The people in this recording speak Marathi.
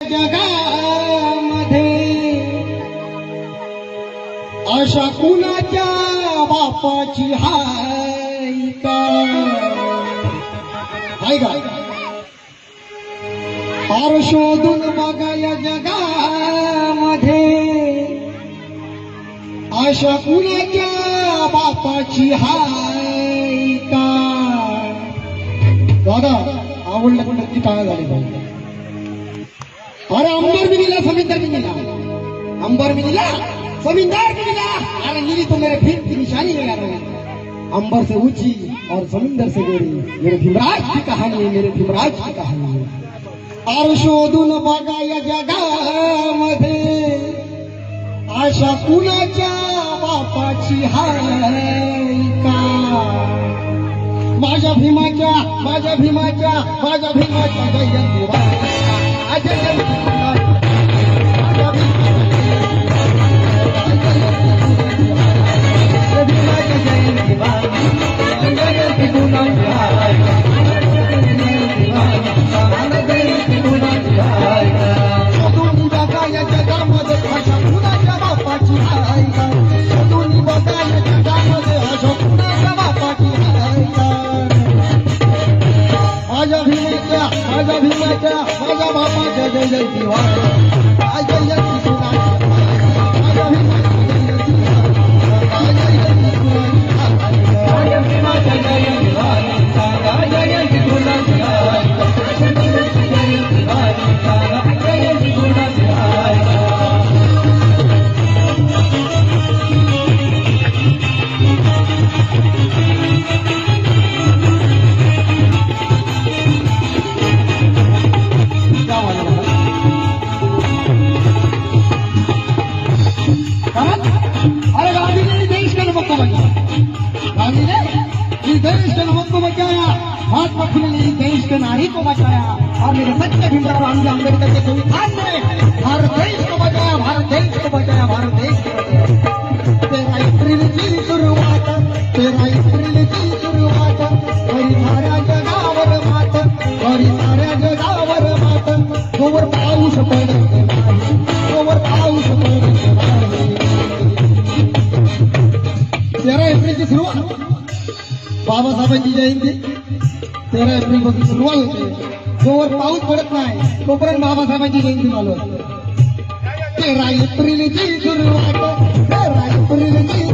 जगामध्ये अशा कुणाच्या बापाची हाय का फार शोधून बघा या जगामध्ये अशा कुणाच्या बापाची हाय का. दादा आवडलं पण नक्की टाळा झाली पाहिजे. अरे अंबर भी मिला समिंदर भी मिला, अंबर भी मिला समिंदर भी मिला. अरे मिली तो मेरे फिर की निशानी है यार. अंबर से ऊंची और समुंदर से गोरी मेरे भीमराज की कहानी है, मेरे भीमराज की कहानी है. और शोधून बघा या जगामध्ये अशा कुणाच्या बापाची हाय का. माझ्या भीमाच्या माझ्या भीमाच्या माझ्या भीमाच्या जयंती माझ्या भीमाच्या माझ्या बापाच्या जय जय दिवाळी जय जय माझ्या भीमाच्या जय देश के नमक को बचाया, महात्मा फुले ने देश के नारी को बचाया और मेरे सच्चे भीमराव रामजी अम्बेडकर के संविधान ने भारत देश को बचाया, भारत देश को बचाया, भारत देश को बचाया. तेरा एप्रिल की शुरुआत, तेरा एप्रिल की शुरुआत करी साऱ्या जगावर मात, करी साऱ्या जगावर मात. तोवर पाऊस पडत नाही, तोवर पाऊस पडत नाही. 13 एप्रिलची सुरुवात बाबासाहेबांची जयंती 13 एप्रिल पासून सुरुवात होते. जोवर पाऊस पडत नाही तोपर्यंत बाबासाहेबांची जयंती चालू असते. 13 एप्रिलची सुरुवात, 13 एप्रिलची